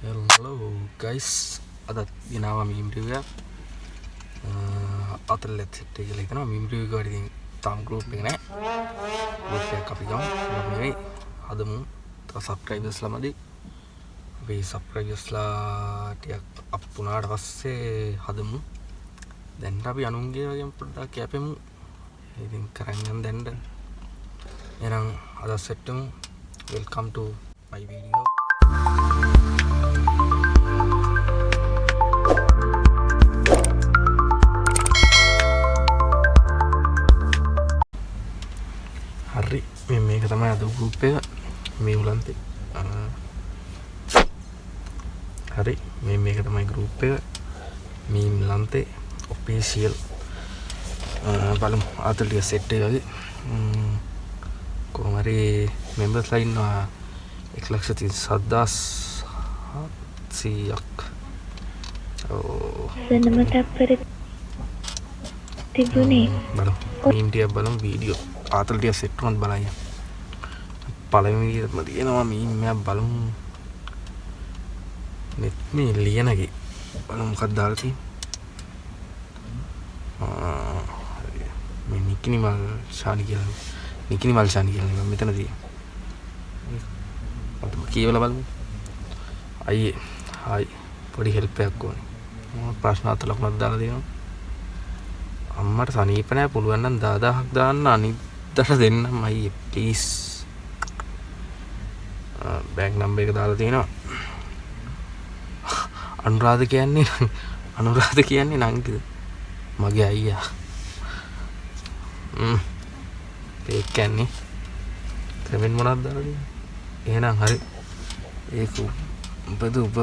Hello guys, අදත් ගෙනාවා meme රිව්ව් එකක්. අතල්ලෙත් සෙට් එක කියලා හිතනවා. මීම් රිව්ව් එකට ඉතින් තාම ගෲප් එක නැහැ. ගෲප් එකක් අපි ගමු. ගමු නෙවෙයි. හදමු. තව සබ්ස්ක්‍රයිබර්ස්ලා මදි. අපි සබ්ස්ක්‍රයිබර්ස්ලා ටිකක් අප් වුණාට පස්සේ හදමු. දැන් අපි අනුන්ගේ වගේම පොඩ්ඩක් කැපෙමු. ඉතින් කරන් යන්න දැන්න. එහෙනම් අද සෙට් වෙමු. Welcome to my video. හරි මේක තමයි අද ගෲප් එක මේ උලන්තේ හරි මේක තමයි ගෲප් එක මේ උලන්තේ ඔෆිෂියල් බලමු අතලිය සෙට් එක වගේ කොහොම හරි මෙම්බර්ස්ලා ඉන්නවා 1,37,700ක් වෙනම තප්පර තිබුණේ බලමු මීම් ටිකක් බලමු වීඩියෝ ආතල් ටික සෙට් වුණත් බලන්න පළවෙනි විදිහටම තියෙනවා මීම් එකක් බලමු නෙත් මේ ලියනගේ බලමු මොකක්ද දාලා තියෙන්නේ මේ නිකිනිමල් ශානි කියලා මෙතන තියෙනවා අපි කියවලා බලමු අයියේ හායි පොඩි හෙල්ප් එකක් ඕනේ මොන ප්‍රශ්න අත ලකුණක් දාලා දෙනවා අම්මට සනීප නැහැ පුළුවන් නම් 10000ක් දාන්න අනිද්දාට දෙන්නම් අයියේ ප්ලීස් බැංක් නම්බර් එක දාලා තිනවා අනුරාධ කියන්නේ නංගිද මගේ අයියා ඒක කියන්නේ කමෙන්ට් මොනවද දාලා තියෙන්නේ එහෙනම් හරි ඒක උඹද ඔබ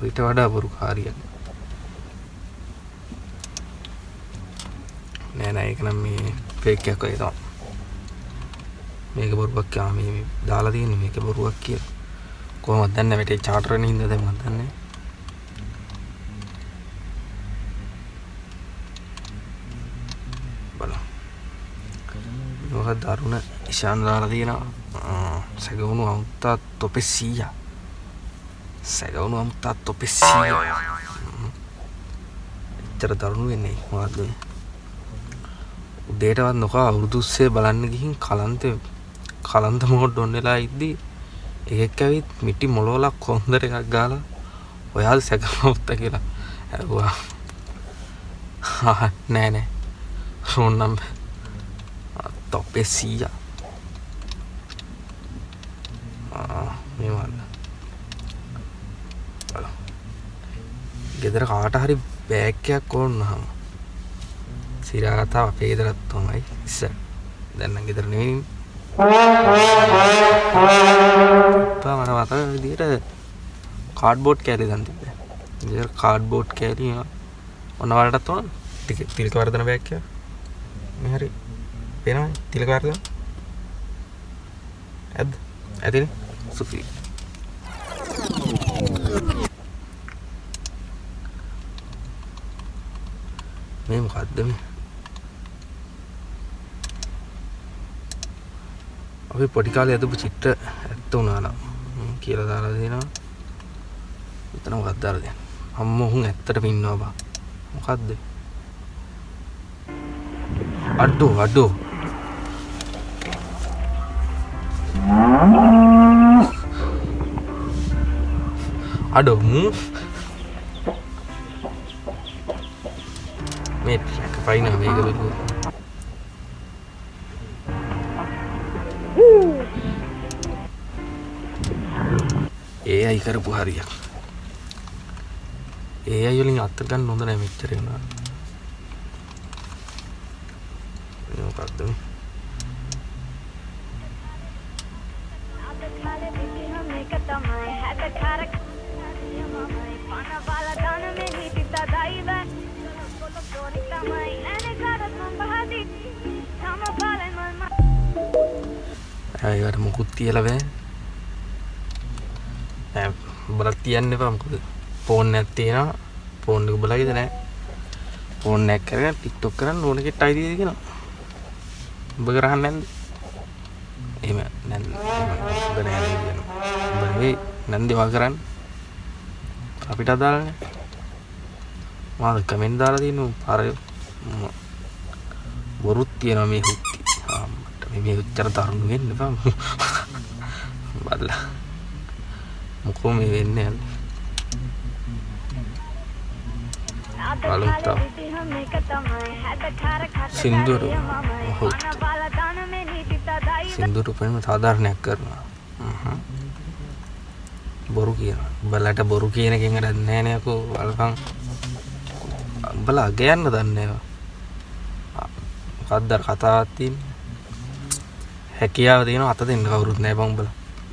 ඊට වඩා බොරු කාරියක් නෑ ඒක නම් මේ ෆේක් එකක් වගේ තමයි මේක බොරුවක් කියලා මේ දාලා තියෙන්නේ මේක බොරුවක් කියලා කොහොමද දන්නේ මේටේ චාටර් වෙන හින්දාද මම දන්නේ බලන්න මොකක්ද දරුණ ඉෂාන් දාලා තියෙනවා සැගවුණු අමුත්තා තොපේ 100 එච්චර දරුණු වෙන්නේ මොකද්ද උදේටවත් නොකා අවුරුදු උස්සේ බලන්න ගිහින් කලන්ත මොඩ් ඔන් වෙලා ඉද්දි එකෙක් ඇවිත් මිටි මොලවලක් කොන්දර එකක් ගාලා ඔයාද සැකමවුත්ත කියලා ඇහුවා නෑ ෆෝන් නම්බර් තොපේ 100 මේ වන්න බලන්න ගෙදර කාට හරි බෑග් එකක් ඕන නම් සිරාගතා අපේ ගෙදරත් තමයි ඉස්සර දැන් නම් ගෙදර නෙවෙයි මට මතක විදියට කාඩ්බෝඩ් කෑලි දන් තිබ්බේ ගෙදර කාඩ්බෝඩ් කෑලි ඔන්න වලටත් ඕන තිලක වර්ධන බෑග් එක මේ හරි පේනවද තිලක වර්ධන ඇතිනේ සුපි මේ මොකද්ද මේ අපි පොඩි කාලේ අදපු චිත්‍ර ඇත්ත වුණා නම් කියලා දාලා දෙනවා මෙතන මොකක්ද දාලා දෙන්නේ අම්මෝ උන් ඇත්තටම ඉන්නවා බා මොකද්ද අඩෝ මේ ට්‍රැක් පයින් මේක බලුවා ඒ අයි කරපු හරියක් ඒ අයි වලින් අත ගන්න හොඳ නැහැ මෙච්චර වෙනවා මොකක්ද මේ අයියට මොකුත් තියලා බෑ බලත් තියන්න එපා මොකද ෆෝන් එකක් තියෙනවා ෆෝන් එක බලයිද නැහැ ෆෝන් එක කරගෙන TikTok කරන්න ඕන කෙට අයිඩිය දෙනවා ඔබ කරන්නේ නැන්ද එහෙම නැන්ද ඔබ නැහැ කියනවා නෙවෙයි නන්දි වග කරන්නේ අපිට අදාළනේ මාද කමෙන්ට් දාලා තියෙනවා අර බොරුත් තියනවා මේ හුත්ති මට මේ උච්චර තරුණ වෙන්න බෑ බල්ලා මොකෝ මේ වෙන්නේ බලුත්තා සින්දුර සින්දුර උපරිම සාධාරණයක් කරනවා බොරු කියනවා උඹලට බොරු කියන එකෙන් වැඩක් නැහැ නේ අකෝ වල්කම් උඹලා අගයන්න දන්නේ මොකක්ද අර කතාවක් තියෙන්නේ හැකියාව තියෙනවා අත දෙන්න කවුරුත් නැහැ බං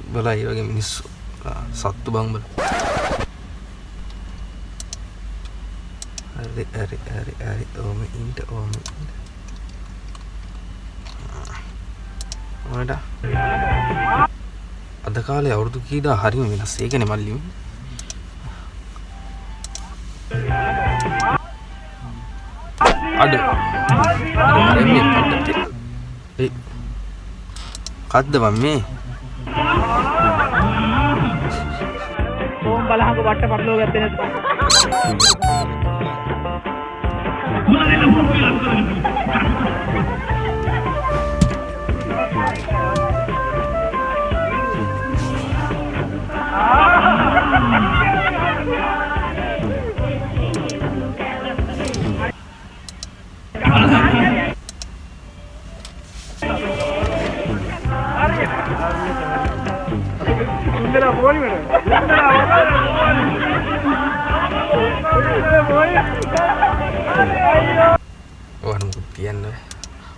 උඹලා ඒ වගේ මිනිස්සු සත්තු බං උඹලා හරි ඕම ඉන්න ඔයාට අද කාලේ අවුරුදු කීදා හරිම වෙනස් ඒකනේ මල්ලි අඩ ඒ කද්ද බම් මේ ඕම් බලහංග වට පටලෝ ගත්තේ නැත්නම්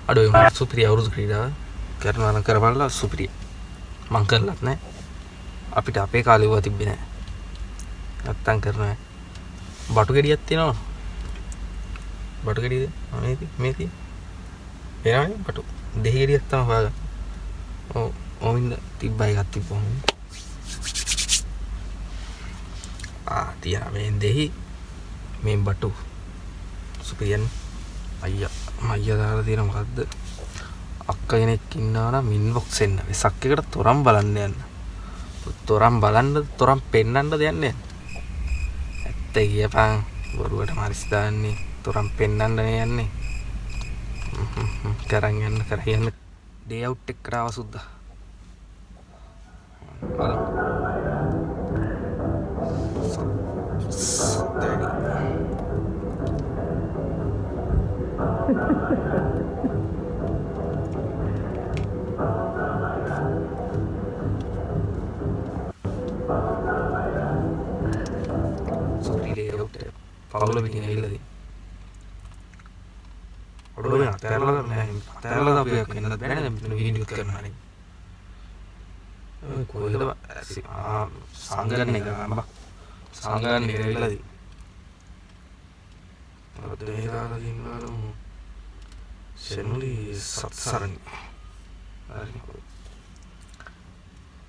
අඩුව සුපිරිය අවුරුදු ක්‍රීඩාව කරනවා නම් කරපළා සුපිරිය මං කරලත් නැහැ අපිට අපේ කාලේ වුණා තිබ්බේ නැහැ නැත්තම් කරනවා බටු ගෙඩියක් තියෙනවා බටු ගෙඩියද මේ තියෙන්නේ එනවනේ බටු දෙහි ගෙඩියක් තමයි හොයාගන්න ඔව් ඕමින්ද තිබ්බා එකක් තිබ්බා තියන මේ දෙහි මේ බටු සුපිරියන්නේ අයියා දාලා තියෙන මොකද්ද අක්ක කෙනෙක් ඉන්නවා නම් ඉන්බොක්ස් එන්න වෙසක් එකට තොරම් බලන්න යන්න තොරම් බලන්න තොරම් පෙන්නන්නද යන්නේ ඇත්ත කියපන් බොරුවට මාරිස් දාන්නේ තොරම් පෙන්නන්න නේ යන්නේ කරන් යන්න ඩේ අවුට් එකට ආව සුද්දා පවුල පිටින් ඇවිල්ලා තියෙනවා. ඔඩෝ වෙන අතෑරලා නැහැ. අතෑරලා දාපියක් වෙනද බෑ නේද මෙතන වීඩියෝ කරනවා නේ. ඔය කොහෙද සංගන්න එක අම්බා. සංගන්න එක ඇවිල්ලා තියෙනවා. අද ඒරාලා දින්නාලු සෙනුලි සත්සරණ. හරි.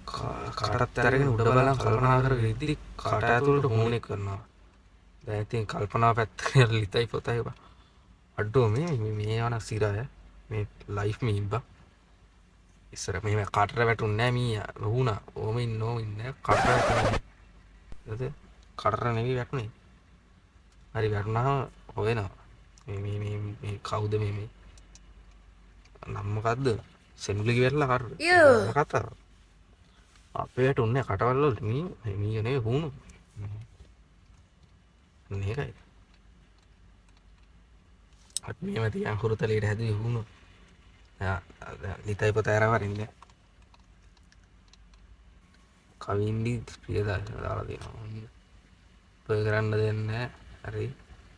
කාටත් අරගෙන උඩ බලන් කල්පනා කරගෙන ඉද්දි කාට ඇතුළට හුණේ කරනවා. දැන් ඉතින් කල්පනා පැත්තට ලිතයි පොතයි බා අඩෝ මේ යන සිරය මේ ලයිෆ් මීම් බා ඉස්සර මේ කාටට වැටුන්නේ නැහැ මීයා වුණා ඕම ඉන්නේ කාටට වැටුනේ නේද කාටට නෙවි වැටුනේ හරි වැටුණාම හොයනවා මේ කවුද මේ නම් මොකද්ද සෙනුලි කිව්වලා කාටද මොකක්ද අපේ වැටුන්නේ කටවල වල මී නේ වුණු මේකයි අපි මේව තියන් හුරුතලයට හැදුවේ වුණු ලිතයි පොත ඇරවරින්නේ කවින්දි ප්‍රියදාස දාලා දෙනවා ඔය කරන්න දෙන්නේ හරි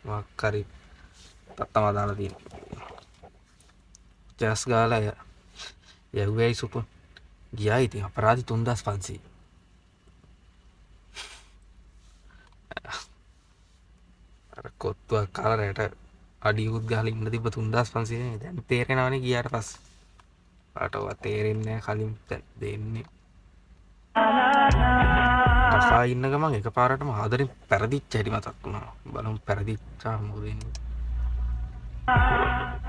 මොකක් හරි තත්තම දාලා තියෙනවා ජස් ගාලා යව්වයි සුප ගියා ඉතින් අපරාධි 3500 කොත්තුවක් කාලා රැට අඩියුත් ගහලා ඉන්න තිබ්බ 3500 දැන් තේරෙනවනේ ගියාට පස්සේ පාටවත් තේරෙන්නේ නැහැ කලින් දෙන්නේ අසා ඉන්න ගමන් එකපාරටම ආදරෙන් පෙරදිච්ච හැටි මතක් වුණා බලමු පෙරදිච්චා මොකද වෙන්නේ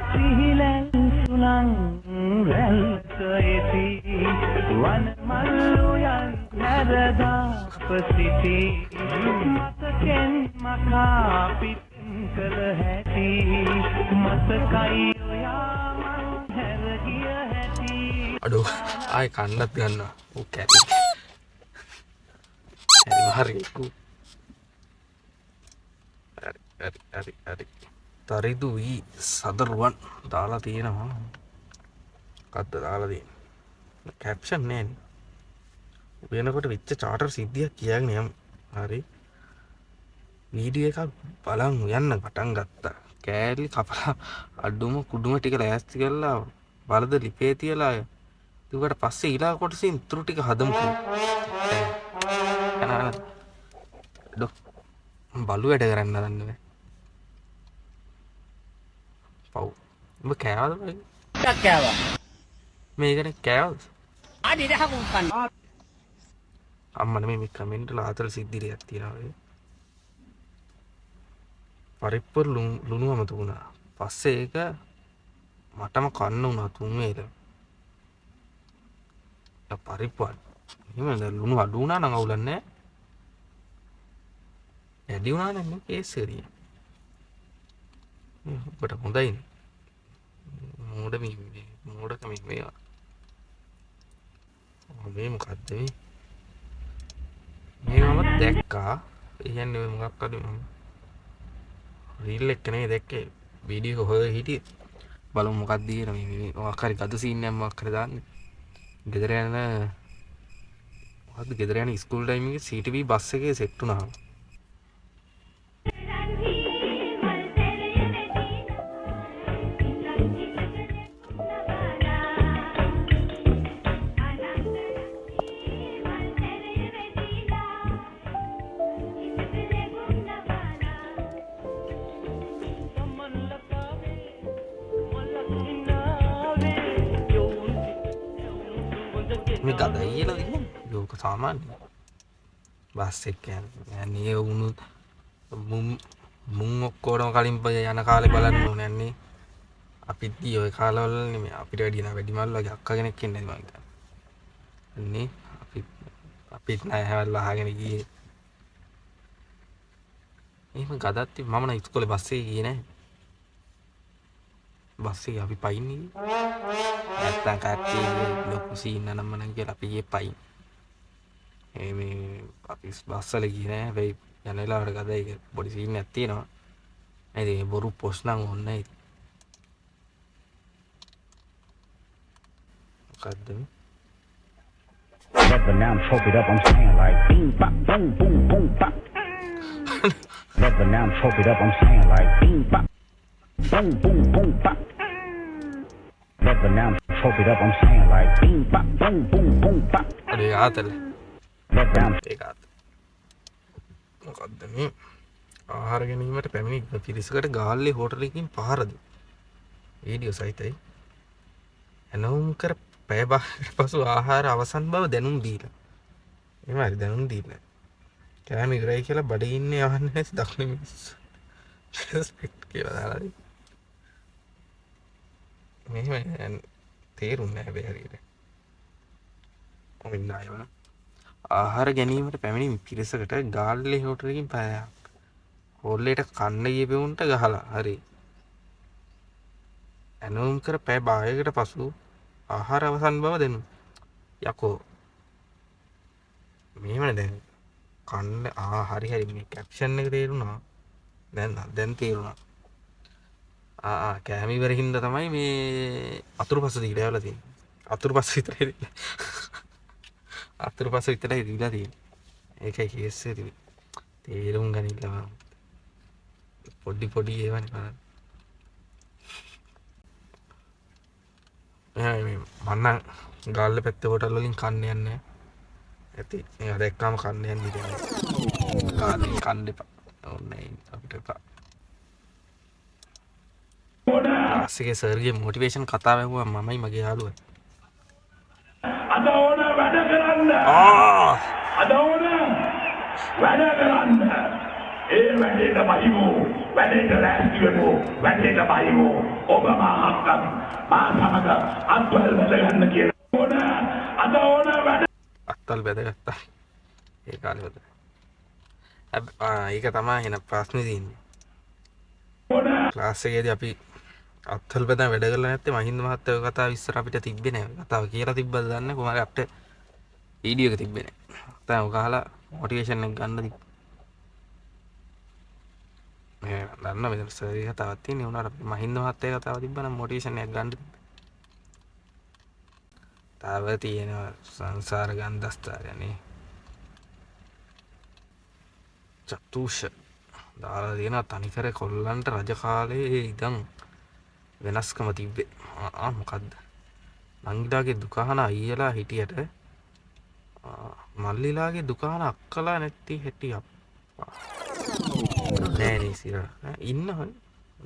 සිහිලෙන් සුලං රැල්කෙති වන මල්ලු යන් නැරදාපසිටි මතකෙන් මකා පිටකල හැටි මතකයි ඔයා මං හැරගිය හැටි අඩෝ ආය කන්නත් ගන්නවා ඌ කැරි හරි හරි තරිදු වී සදරුවන් දාලා තියෙනවා කද්ද දාලා තියෙන කැප්ෂන් නෑනේ වෙනකොට වෙච්ච චාටර් සිද්ධියක් කියගෙන යමු හරි වීඩියෝ එකක් බලන් යන්න පටන් ගත්තා කෑලි කපලා අඩුම කුඩුම ටික ලෑස්ති කරලා බලද ලිපේ තියලා ඊට පස්සේ ඊළඟ කොටසින් ඉතුරු ටික හදමු කියලා බලු වැඩ කරන්න දන්නේ පව් උඹ කෑවද කෑවා මේකනේ කෑවද අඩි දහකුම් කන්න අම්මන මේ කමෙන්ට් වල ආතල් සිද්ධියක් තියෙනවා පරිප්පුර ලුණු අමතු වුණා පස්සේ ඒක මටම කන්න උනා තුන් වේල පරිප්පුර එහෙම ලුණු අඩු වුණා නම් අවුලන්නේ වැඩි වුණා නම් කේසරිය ඔබට හොඳයිනේ මෝඩකම මේවා මේ මොකද්ද මේ මම දැක්කා කියන්නේ මොකක්ද රීල් එක නේ දැක්කේ වීඩියෝ එක හොය හිටියේ බලමු මොකක්ද කියන මේ මොකක් හරි ගද සීන් එකක් මොකක් හරි දාන්නේ ගෙදර යන මොකද්ද ගෙදර යන ස්කූල් ටයිම් එකේ CTV බස් එකේ සෙට් වුණා මේ ගදයි කියලා දෙන්නේ යෝක සාමාන්‍ය බස් එක යන්නේ වුණොත් මුන් ඔක්කොම කලින් යන කාලේ බලන්න ඕනේ යන්නේ අපිත් දී ඔය කාලවල නෙමෙයි අපිට වැඩි නා වැඩිමල් වගේ අක්කා කෙනෙක් ඉන්නේ මම හිතන්නේ අපිත් නෑ හැවල් අහගෙන ගියේ එහෙම ගදත් මම නම් ඉස්කෝලේ බස් එකේ ගියේ නෑ බස් එකේ අපි පයින්නේ නැත්තම් කට්ටිය ලොකු සීන් නම් මනම් කියලා අපි ගියේ පයින් මේ අපි බස් වල ගියේ නෑ වෙයි යන වෙලාවට ගදයි පොඩි සීන් එකක් තියෙනවා නේද ඒ බොරු පොස් නම් ඕනේ මොකද්ද But now I'm chopped up, I'm saying like bing bop boom boom boom bop. But now I'm chopped up, I'm saying like bing bop boom boom boom bop. But now I'm chopped up, I'm saying like bing bop boom boom boom bop. අනේ ආතල But now ඒක ආත මොකද්ද මේ ආහාර ගැනීමට පැමිණි පිරිසකට ගාල්ලේ හෝටලයකින් පහර දුන් වීඩියෝ සහිතයි එනෝම් කර පැය භාගයකට පසු ආහාර අවසන් බව දැනුම් දීලා එහෙම හරි දැනුම් දීලා කෑම ඉවරයි කියලා බඩේ ඉන්නේ යවන්නේ නැති දකුණු මිනිස්සු රෙස්පෙක්ට් කියලා දාලා මෙහෙම තේරුන්නේ නැහැ බැරිද ඔමින් නායව ආහාර ගැනීමට පැමිණි පිරිසකට ගාල්ලේ හෝටලකින් පැයක් හොල්ලේට කන්න ගියපෙවුන්ට ගහලා හරි එනෝම් කර පැය භාගයකට පසු ආහාර අවසන් බව දෙනු යකෝ මෙහෙමනේ දැන් කන්න හරි මේ කැප්ෂන් එක තේරුණා දැන් තේරුණා කෑම ඉවර හින්දා තමයි මේ අතුරුපස දීලා යවලා තියෙන්නේ අතුරුපස විතරයි දීලා තියෙන්නේ ඒකයි කේස් එක තේරුම් ගනින්න පොඩි ඒවනේ බලන්න මන්න ගාල්ල පැත්තේ හොටල් වලින් කන්න යන්නේ ඇති ඒක දැක්කම කන්න යන්නේ ඉතින් කාලේ කන්න එපා ඕනේ අපිට එපා ක්ලාසිකේ සර්ගේ මොටිවේෂන් කතාව ඇහුවා මමයි මගේ යාළුවා අද ඕන වැඩ කරන්න අද ඕන වැඩ කරන්න ඒ වැඩේට බහිමු වැඩේට ලෑස්ති වෙමු වැඩේට බහිමු ඔබ මා සමග අත්වල වැඩ ගන්න කියන ඕන අද ඕන වැඩ අත්තල් බැදගත්තා ඒ කාලේ වල. ඒක තමයි එන ප්‍රශ්නේ තියෙන්නේ. ක්ලාස් එකේදී අපි අත්තල් බැදන් වැඩ කරලා නැත්තේ මහින්ද මහත්තයා ඔය කතාව ඉස්සර අපිට තිබ්බේ නැහැ. කතාව කියලා තිබ්බද දන්නේ කොහමද අපිට වීඩියෝ එක තිබ්බේ නැහැ. දැන් ඔක අහලා මොටිවේෂන් එක ගන්න තිබ්බා. මේ දන්න මෙතන සර්ගේ කතාවක් තියෙන්නේ උනාට අපිට මහින්ද මහත්තයා කතාව තිබ්බා නම් මොටිවේෂන් එකක් ගන්න තිබ්බා. තව තියෙනවා සංසාර ගන්ධස්තරයනේ. චතුෂ දාලා දෙන තනිකර කොල්ලන්ට රජ කාලේ ඉඳන් වෙනස්කම තිබ්බේ. මොකද්ද? නංගිලාගේ දුකාන අයියලා හිටියට මල්ලිලාගේ දුකාන අක්කලා නැති හැටි අප්පා. නෑ නේ සිර. ඉන්න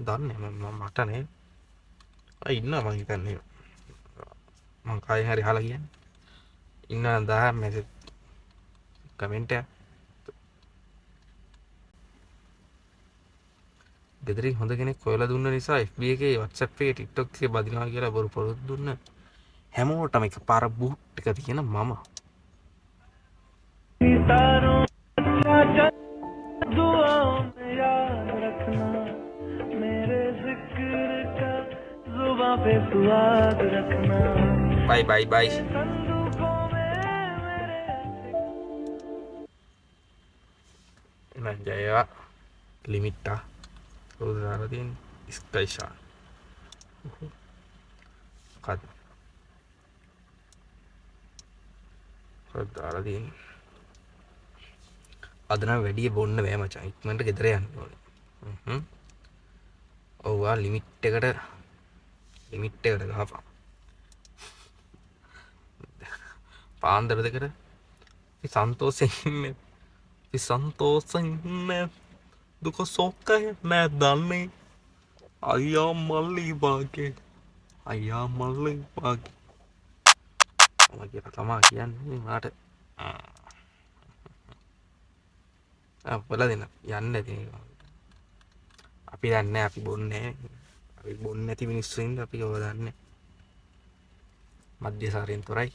දන්නේ මට නේ. ඉන්න මං හිතන්නේ මං කයි හරි අහලා කියන්නේ. ඉන්න 1000 මැසේජ් කමෙන්ට් එක ගෙදරින් හොඳ කෙනෙක් හොයලා දුන්න නිසා FB එකේ WhatsApp එකේ TikTok එකේ බදිනවා කියලා බොරු පොරොත් දුන්න හැමෝටම එකපාර බූට් එක තියෙන මම bye nan jaya limita saudara din special kad saudara din අද නම් වැඩි බොන්න බෑ මචං ඉක්මනට ගෙදර යන්න ඕනේ. ඔව්වා ලිමිට් එකට ගහපන්. පාන්දර දෙකට අපි සන්තෝෂෙන් ඉන්නේ දුක සෝකය නෑ දන්නේ අයියා මල්ලි වාගේ මම කියලා තමයි කියන්නේ මාට අපල දෙන්න යන්න තියෙන අපි දන්නේ අපි බොන්නේ නැති මිනිස්සු ඉඳ අපි ඔය දන්නේ මධ්‍යසාරයෙන් තොරයි.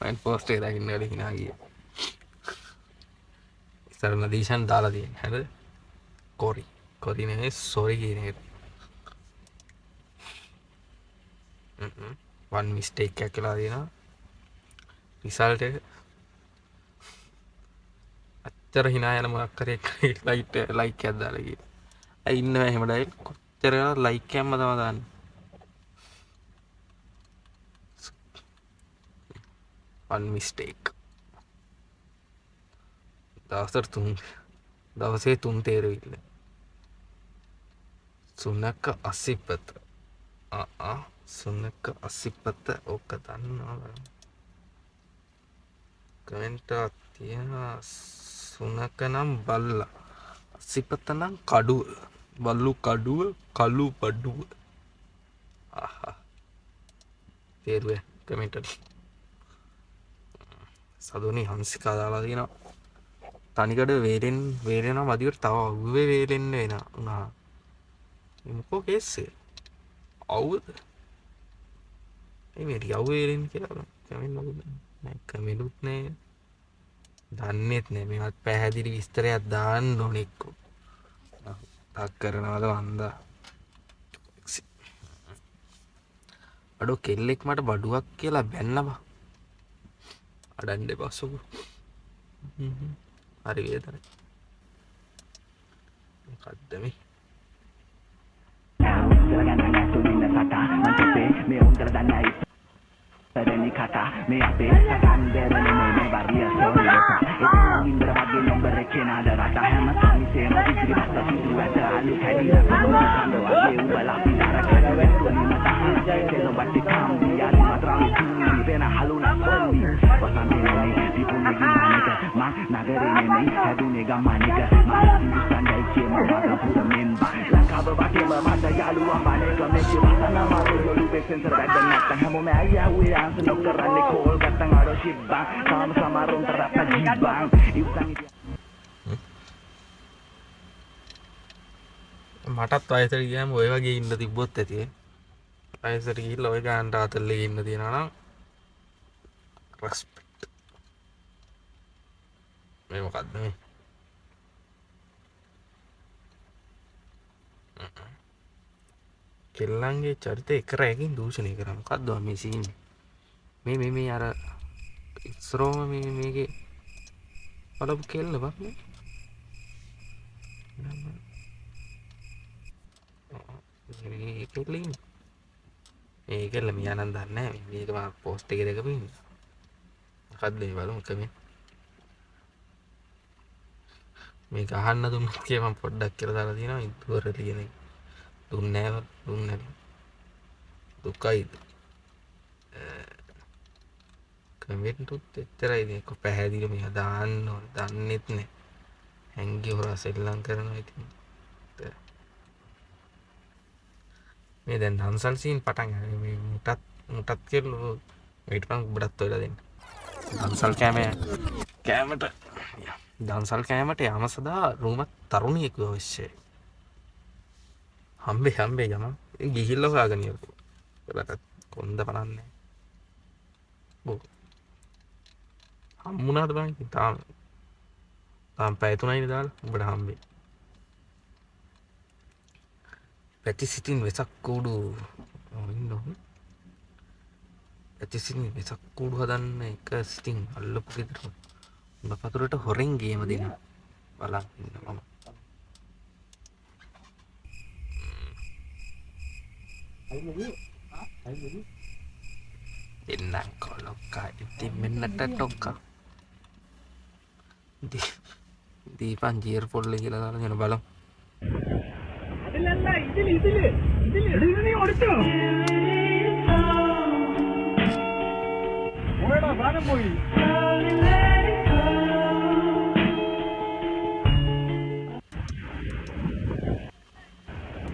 මයින් පෝස්ට් එක දකින්න වල hina ගියා. ඉස්සර නදීෂන් දාලා තියෙන හැබැයි කොරි නේ සෝරි කියන එක. වන් මිස්ටේක් එකක් කියලා දෙනවා. රිසල්ට් එක අච්චර hina යන මොකක් කරේ ලයික් එකක් දාලා ගියා. අය ඉන්නවා එහෙම ඩයිල් කොච්චර ලයික් එකක්ම තමයි දාන්නේ. one mistake දවසේ 3 තේරෙවිල සුනක අසිපත සුනක අසිපත ඕක දන්නවා කමෙන්ට් තියෙනවා සුනක නම් බල්ලා අසිපත නම් කඩුව බල්ලු කඩුව කළු බඩුව තේරුවේ කමෙන්ට් එකේ සදුනි හංසිකා දාලා තියෙනවා තනිකඩ වේලෙනවා මදිවට තව අවුවේ වේලෙන්න වෙනවා මොකෝ කේස් එක අවුද මේ අවුවේ වේලෙන්න කියලා කමෙන්ට් නෑ දන්නේත් නෑ මේවත් පැහැදිලි විස්තරයක් දාන්න ඕනේ එක්කෝ තාක් කරනවද වන්දා අඩෝ කෙල්ලෙක් මට බඩුවක් කියලා බැන්නවා අඩන්න එපස්සුකු හරි වේදනයි මොකද්ද මේ Ini kata me ape akan derene me baria soalnya itu indra bagi nomor rekena ada rata hemat kami sema di basta itu ada alu kadi kando ade ubala pidara kada wetu ni mata kelo batti kam dia ni matrang ni bena haluna soli wasami ni di puni gimana ma nagare ni hadune gamanika ma hindustan dai chema mata puta memba lakaba batti mata yalu ambane kame chima maru yolu sensor badan nata hamo me aya we answer no karane call gatang aro shibang sama-sama ron terapa jibang iutang මටත් වයසට ගියාම ඔය වගේ ඉන්න තිබ්බොත් ඇති වයසට ගිහිල්ලා ඔය ගානට අතල්ලේ ඉන්න තියනවා නම් රෙස්පෙක්ට් මේ මොකද්ද මේ කෙල්ලන්ගේ චරිතය එක රැයකින් දූෂණය කරා මොකද්ද මේ සීන් මේ අර ඉස්සරෝම මේකේ බලපු කෙල්ල බක් මේ කෙල්ලින් මේ කෙල්ල මියා නම් දන්නේ නැහැ මේක මම පෝස්ට් එකේ දැකපු ඉන්නේ මොකද්ද මේ බලමු කමෙන් මේක අහන්න දුන්නත් කියලා මම පොඩ්ඩක් කියලා දාලා තියෙනවා ඉතුවර ලියන එක දුන්නේ දුකයිද කමෙන්ට් උත් එච්චරයි මේක පැහැදිලි මෙයා දාන්න ඕන දන්නෙත් නෑ හැංගි හොරා සෙල්ලම් කරනවා ඉතින් මේ දැන් දන්සල් සීන් පටන් ගන්න මේ මුටත් කියලා ඊට පස්සේ ඔබටත් ඔයලා දෙන්න දන්සල් කෑමට දන්සල් කෑමට යාම සදා රූමත් තරුණියෙකු අවශ්‍යයි හම්බේ යම ගිහිල්ලා හොයාගෙන යකෝ ඒකට කොන්ද බලන්නේ බෝ හම්බුණාද බං තාම පැය 3යිනේ දාලා උඹට හම්බේ පැටි සිටින් වෙසක් කූඩු පැටි සිටින් වෙසක් කූඩු හදන්න එක සිටින් අල්ලපු ගෙදර උඹ පතුරට හොරෙන් ගේම දෙන්න බලන් ඉන්න මම එන්නම් කොලොක්කා ඉතින් මෙන්නට ටොක්කා දීපන් ජීර් පොල්ල කියලා දාලා යන බලමු അതിലല്ല ഇതില് നീ ഓടിച്ചോ ഓടാ സാധനം പോയി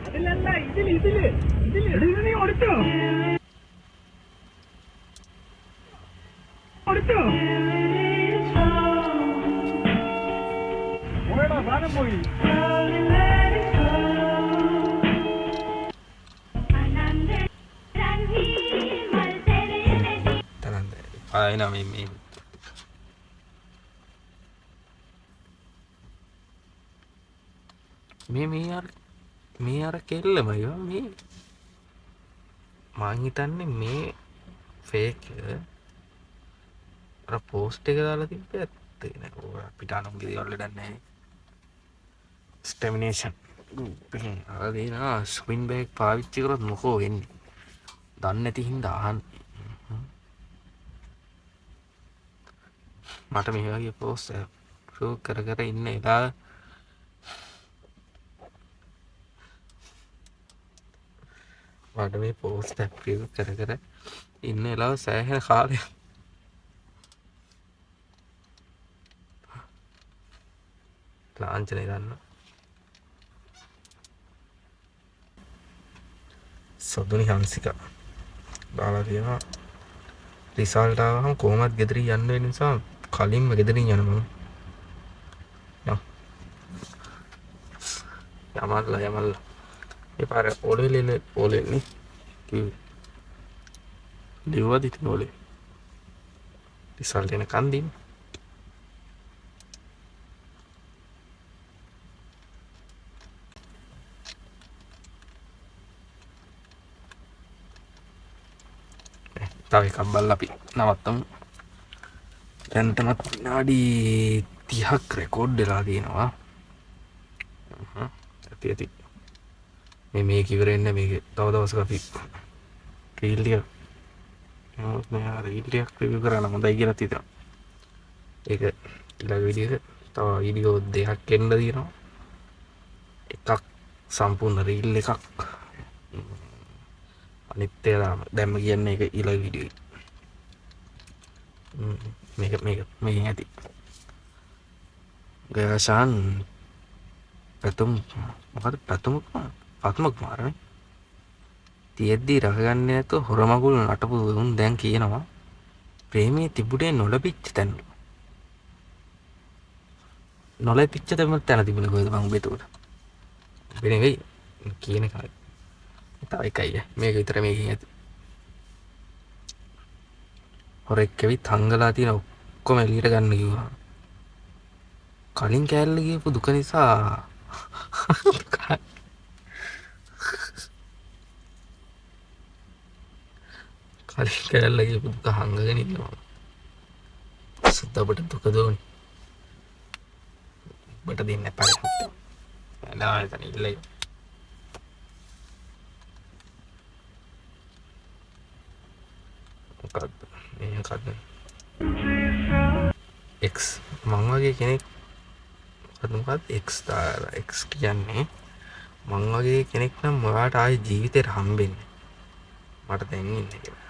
അതിലല്ല ഇതില് നീ ഓടിച്ചോ ഓടാ സാധനം പോയി ආයෙ මේ අර කෙල්ලම අයියෝ මේ මං හිතන්නේ මේ ෆේක් අර පෝස්ට් එක දාලා තිබ්බේ ඇත්තේ නේ අපිට අනුන්ගේ දේවල් වැඩක් නැහැ ස්ටැමිනේෂන් එකෙන් අර දෙනා ස්වින් බෑග් පාවිච්චි කරොත් මොකෝ වෙන්නේ දන්නේ නැති හින්දා අහන්න මට මේ වගේ පෝස්ට් ප්‍රෝ කර ඉන්න එදා මට මේ පෝස්ට් ඇප්‍රිව් කර ඉන්න එලාව සෑහෙන කාලයක් ලාංඡනය ගන්න සොදුනි හංසික දාලා තියෙනවා රිසල්ට් ආවම කොහොමද ගෙදරින් යන්න වෙන නිසා කලින්ම ගෙදරින් යන්න මම යමල්ලා ඒ පාර ඕලෙන්නේ ලිව්වද ඉතින් ඕලේ රිසල්ට් එන කන්දින් තව එකක් බලලා අපි නවත්තමු දැන්ටමත් විනාඩි 30ක් රෙකෝඩ් වෙලා තියෙනවා ඇති මේක ඉවරෙන්න මේක තව දවසක අපි රීල් ටිකක් රිවිව් කරන්න හොඳයි කියලා හිතනවා ඒක ඊළඟ වීඩියෝ එක තව වීඩියෝ දෙකක් එන්න තියෙනවා එකක් සම්පූර්ණ රීල් එකක් අනිත් ඒවා දැම්ම කියන්නේ ඒක ඊළඟ වීඩියෝ මේක ඇති ගයාෂාන් පතුමක් මාරනේ තියෙද්දි රහගන්නේ නැතුව හොරමගුල් නටපු උන් දැන් කියනවා ප්‍රේමයේ තිබුණේ නොලපිච්ච තැන නොලපිච්ච තැන තිබුණේ කොහෙද මං උඹේට වෙන්නේ වෙයි කියන එකයි. තව එකයි මේක විතර මේකෙන් ඇති. හොරෙක් ඇවිත් හංගලා තියෙන ඔක්කොම එළියට ගන්න කිව්වා. කලින් කෑල්ල ගියපු දුක නිසා කලින් කෑල්ල ගියපු දුක හංගගෙන ඉන්නවා. සුද්ද ඔබට දුක දෝනි. ඔබට දෙන්න එපා. එලා එතන ඉල්ලයි. මොකද්ද X මං වගේ කෙනෙක් මොකක්ද X දාලා X කියන්නේ මං වගේ කෙනෙක් නම් ඔයාට ආයේ ජීවිතේට හම්බෙන්නේ මට දැන් ඉන්නේ කියලා.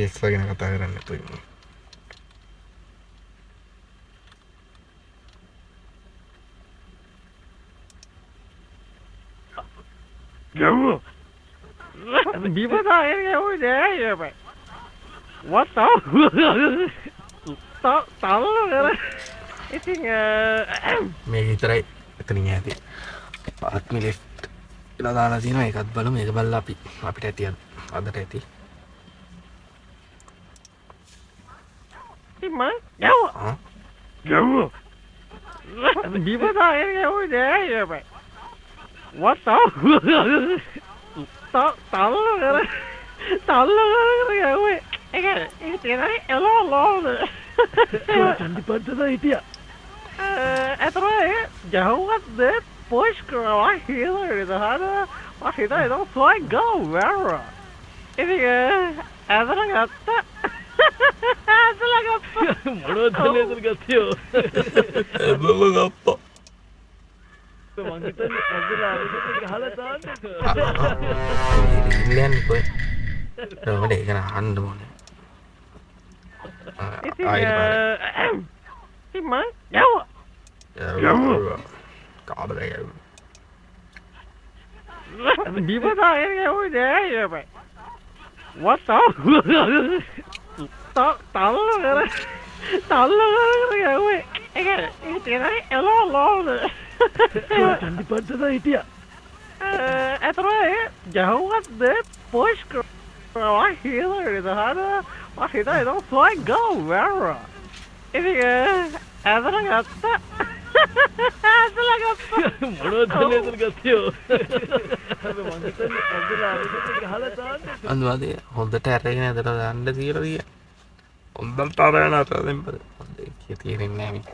X ගැන කතා කරන්න එපා. Gấu bị bắt tay em ơi để rồi mày what tao tao rồi ඉතින් මේක විතරයි එතනින් ඇති. ආත්මි ලෙෆ්ට් කියලා දාලා තියෙනවා. ඒකත් බලමු. මේක බලලා අපිට ඇති අදට ඇති. ඉතින් ගව bị bắt tay em ơi để rồi mày what tao rồi ơi ඒක තියෙනනේ එලෝ චන්දි පන්තද හිටියා ඇතරේ ජහුවත් පොෂ් කරවා හිලර් දහන මහිතා එතන සොයි ගෝ වැර ඉතින් ඇතර ගත්තා මොනවද නේද ගත්තියෝ බබ ගත්තා. මං හිතන්නේ අදලා ගහලා දාන්න ඉල්ලන්නේ කොහෙද? රෝඩේ ඒක අහන්න ඕනේ. ඉතින් මං යවුවා කාබරේ බිබදා එන්නේ ඔය දැයි බයි what තල්ල ඔය ඒක තියෙනනේ එලෝ චන්දි පන්තද හිටියා ඇතරේ ජහුවත් පොෂ් කරවා හිලර් දහන මහිතා එතන සොයි ගෝ වැර ඉතින් ඇතර ගත්තා මොනවද නේද ගත්තියෝ මං හිතන්නේ අදලා ගහලා දාන්න අන්වාදේ හොඳට ඇරගෙන ඇදලා දාන්න කියලා දිය. හොඳට අරගෙන අතෙන් බල. හොඳේ තේරෙන්නේ නැහැ මේ.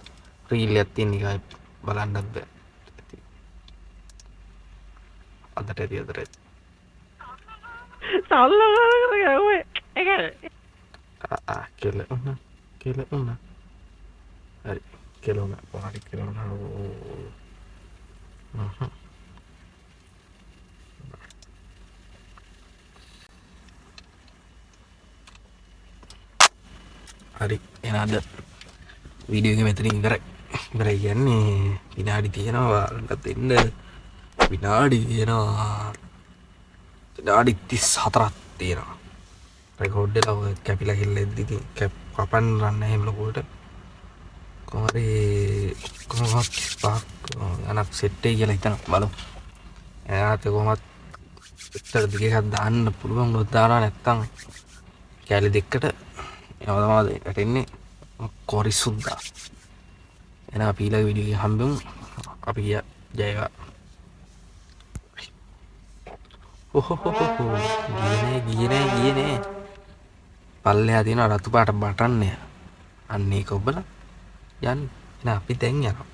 රීල් එකක් තියෙන එකයි බලන්නත් බෑ. අදට ඇති. තල්ල ඔය ඒක කෙල උනා. හරි කෙල උනා. පොඩි කෙල උනා. හරි එහෙනම් අද වීඩියෝ එක මෙතනින් ඉවරයි කියන්නේ. විනාඩි තියෙනවා වලට දෙන්න. විනාඩි තියෙනවා. විනාඩි 34ක් තියෙනවා. රෙකෝඩ් එක ඔය කැපිලා ගිහලා ඉද්දි කපන්න රන්න එහෙම ලොකුවට කොහරි කොහොමත් පාක් අනක් සෙට් එක කියලා හිතන බලමු. එයාට කොහොමත් විතර දිගට දාන්න පුළුවන් නෝ දානවා නැත්තම් කැලේ දෙකට එනවා තමයි වැටෙන්නේ කොරි සුද්දා. එහෙනම් අපි ඊළඟ වීඩියෝ එකේ හම්බෙමු. අපි ජය වේවා. ගියනේ පල්ලෙහා තියෙන රතු පාට බටන් එක. අන්න ඒක ඔබලා යන්න. එහෙනම් අපි දැන් යනවා.